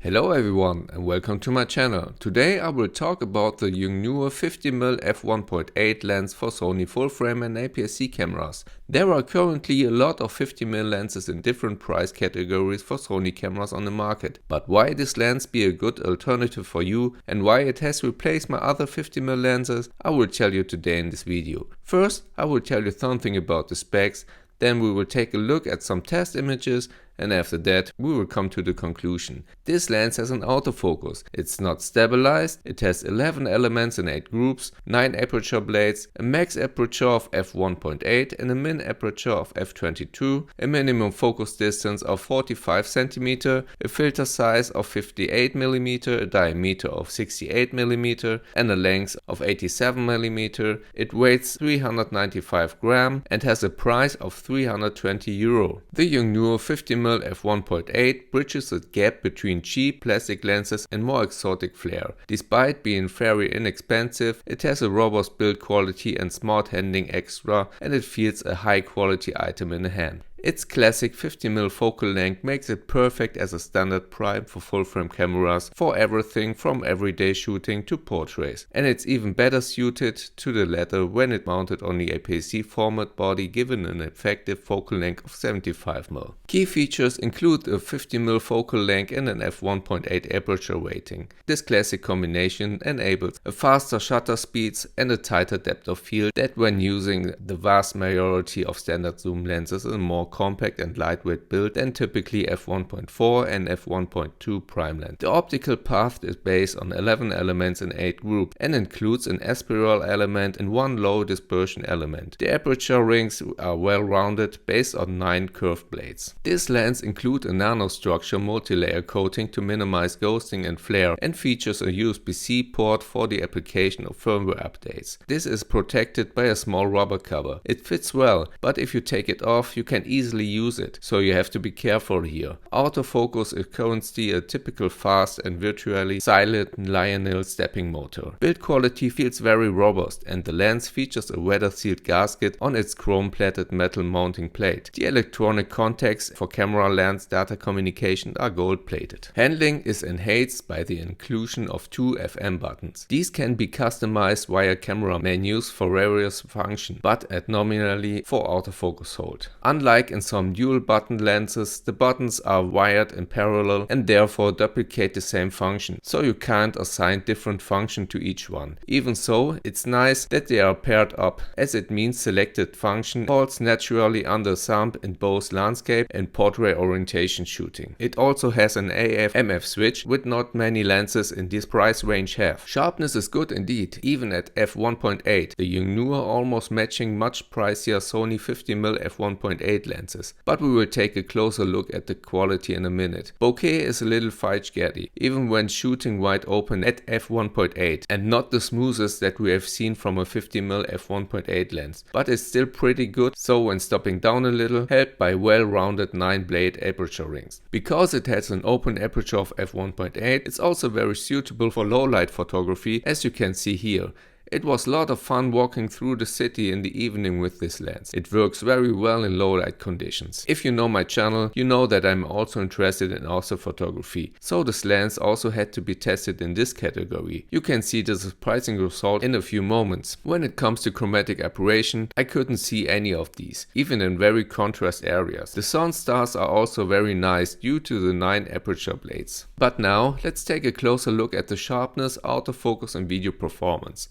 Hello everyone and welcome to my channel. Today I will talk about the YONGNUO 50mm f1.8 lens for Sony full frame and APS-C cameras. There are currently a lot of 50mm lenses in different price categories for Sony cameras on the market. But why this lens be a good alternative for you and why it has replaced my other 50mm lenses, I will tell you today in this video. First, I will tell you something about the specs, then we will take a look at some test images, and after that we will come to the conclusion. This lens has an autofocus. It's not stabilized, it has 11 elements in 8 groups, 9 aperture blades, a max aperture of f1.8 and a min aperture of f22, a minimum focus distance of 45 cm, a filter size of 58 mm, a diameter of 68 mm and a length of 87 mm. It weighs 395 grams and has a price of 320 euro. The YONGNUO 50mm f1.8 bridges the gap between cheap plastic lenses and more exotic flair. Despite being very inexpensive, it has a robust build quality and smart handling extra, and it feels a high quality item in the hand. Its classic 50mm focal length makes it perfect as a standard prime for full-frame cameras for everything from everyday shooting to portraits. And it's even better suited to the latter when it mounted on the APS-C format body, given an effective focal length of 75mm. Key features include a 50mm focal length and an f1.8 aperture rating. This classic combination enables a faster shutter speeds and a tighter depth of field that when using the vast majority of standard zoom lenses is more compact and lightweight build than typically f1.4 and f1.2 prime lens. The optical path is based on 11 elements in 8 groups and includes an S-spiral element and 1 low dispersion element. The aperture rings are well rounded based on 9 curved blades. This lens includes a nanostructure multi-layer coating to minimize ghosting and flare and features a USB-C port for the application of firmware updates. This is protected by a small rubber cover. It fits well, but if you take it off you can easily use it, so you have to be careful here. Autofocus is currently a typical fast and virtually silent Lionel stepping motor. Build quality feels very robust and the lens features a weather sealed gasket on its chrome plated metal mounting plate. The electronic contacts for camera lens data communication are gold plated. Handling is enhanced by the inclusion of 2 FM buttons. These can be customized via camera menus for various functions, but at nominally for autofocus hold. Unlike in some dual button lenses, the buttons are wired in parallel and therefore duplicate the same function, so you can't assign different function to each one. Even so, it's nice that they are paired up, as it means selected function falls naturally under thumb in both landscape and portrait orientation shooting. It also has an AF/MF switch, which not many lenses in this price range have. Sharpness is good indeed, even at f1.8, the YONGNUO almost matching much pricier Sony 50mm f1.8 lenses, but we will take a closer look at the quality in a minute. Bokeh is a little fidgety, even when shooting wide open at f1.8, and not the smoothest that we have seen from a 50mm f1.8 lens, but it's still pretty good, so when stopping down a little, helped by well-rounded 9 blade aperture rings. Because it has an open aperture of f1.8, it's also very suitable for low light photography, as you can see here. It was a lot of fun walking through the city in the evening with this lens. It works very well in low light conditions. If you know my channel, you know that I'm also interested in autophotography, so this lens also had to be tested in this category. You can see the surprising result in a few moments. When it comes to chromatic aberration, I couldn't see any of these, even in very contrast areas. The sun stars are also very nice due to the 9 aperture blades. But now let's take a closer look at the sharpness, autofocus and video performance.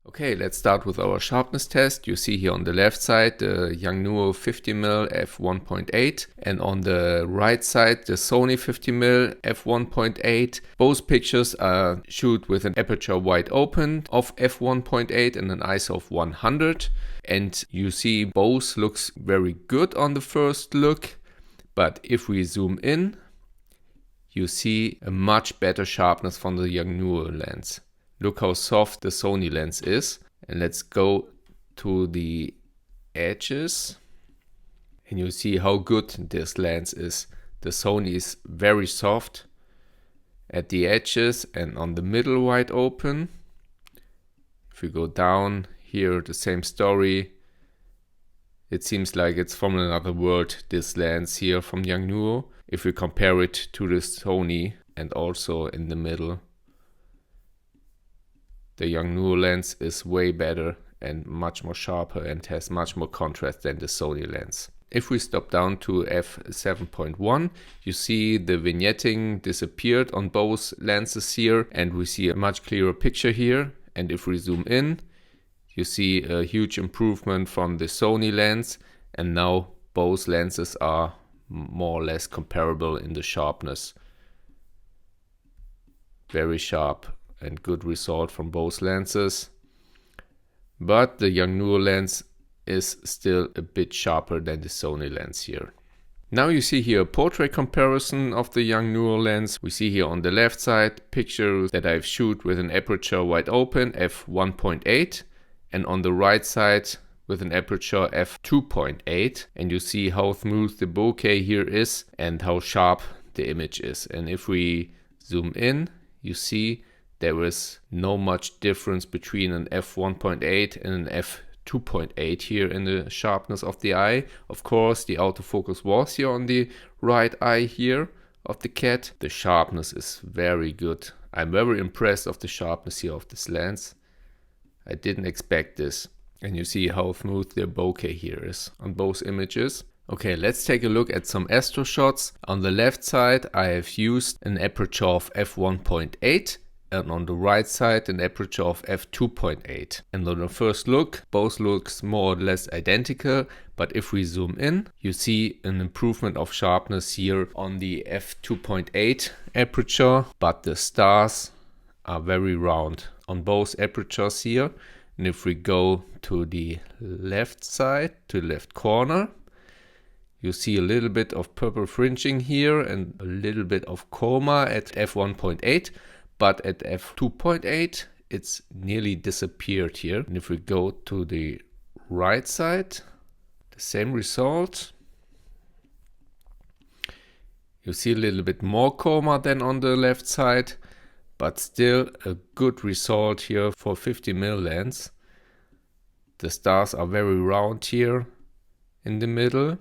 Okay, let's start with our sharpness test. You see here on the left side the YONGNUO 50mm f1.8 and on the right side the Sony 50mm f1.8. Both pictures are shoot with an aperture wide open of f1.8 and an ISO of 100, and you see both looks very good on the first look, but if we zoom in you see a much better sharpness from the YONGNUO lens. Look how soft the Sony lens is, and let's go to the edges and you see how good this lens is. The Sony is very soft at the edges and on the middle wide open. If we go down here, the same story. It seems like it's from another world, this lens here from YONGNUO. if we compare it to the Sony, and also in the middle, the YONGNUO lens is way better and much more sharper and has much more contrast than the Sony lens. If we stop down to f7.1, you see the vignetting disappeared on both lenses here, and we see a much clearer picture here. And if we zoom in, you see a huge improvement from the Sony lens, and now both lenses are more or less comparable in the sharpness. Very sharp and good result from both lenses. But the YONGNUO lens is still a bit sharper than the Sony lens here. Now you see here a portrait comparison of the YONGNUO lens. We see here on the left side pictures that I've shot with an aperture wide open f1.8, and on the right side with an aperture f2.8, and you see how smooth the bokeh here is and how sharp the image is. And if we zoom in, you see there is no much difference between an f1.8 and an f2.8 here in the sharpness of the eye. Of course, the autofocus was here on the right eye here of the cat. The sharpness is very good. I'm very impressed of the sharpness here of this lens. I didn't expect this. And you see how smooth the bokeh here is on both images. Okay, let's take a look at some astro shots. On the left side, I have used an aperture of f1.8. And on the right side an aperture of f2.8. And on the first look, both looks more or less identical, but if we zoom in, you see an improvement of sharpness here on the f2.8 aperture, but the stars are very round on both apertures here. And if we go to the left side, to the left corner, you see a little bit of purple fringing here and a little bit of chroma at f1.8. But at f2.8, it's nearly disappeared here. And if we go to the right side, the same result. You see a little bit more chroma than on the left side, but still a good result here for 50mm lens. The stars are very round here in the middle.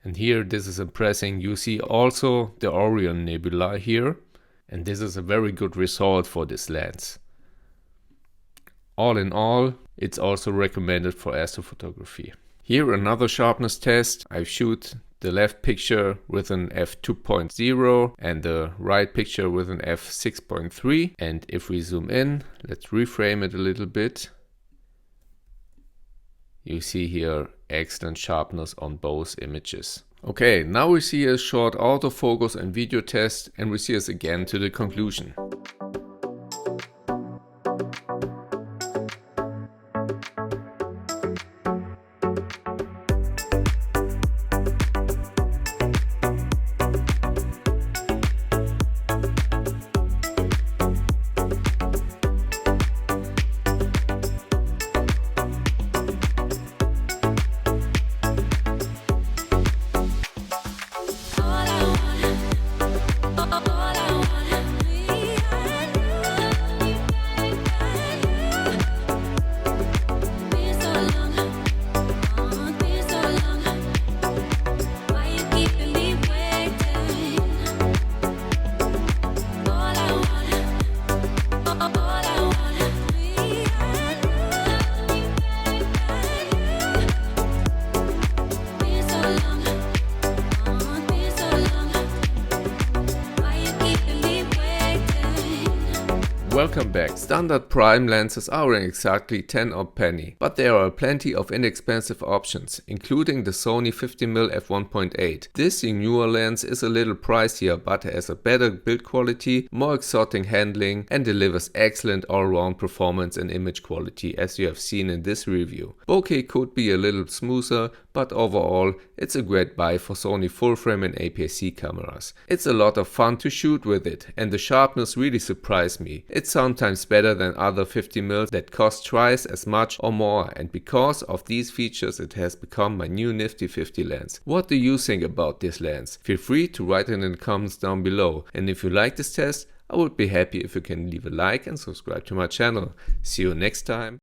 And here, this is impressive. You see also the Orion Nebula here. And this is a very good result for this lens. All in all, it's also recommended for astrophotography. Here another sharpness test. I shoot the left picture with an f2.0 and the right picture with an f6.3. And if we zoom in, let's reframe it a little bit. You see here excellent sharpness on both images. Okay, now we see a short autofocus and video test, and we see us again to the conclusion. Welcome back. Standard prime lenses are exactly 10 or penny, but there are plenty of inexpensive options, including the Sony 50mm f1.8. This YONGNUO lens is a little pricier, but has a better build quality, more exotic handling, and delivers excellent all-round performance and image quality, as you have seen in this review. Bokeh could be a little smoother, but overall it's a great buy for Sony full-frame and APS-C cameras. It's a lot of fun to shoot with it, and the sharpness really surprised me. It's sometimes better than other 50mm that cost twice as much or more, and because of these features it has become my new nifty 50 lens. What do you think about this lens? Feel free to write it in the comments down below, and if you like this test, I would be happy if you can leave a like and subscribe to my channel. See you next time.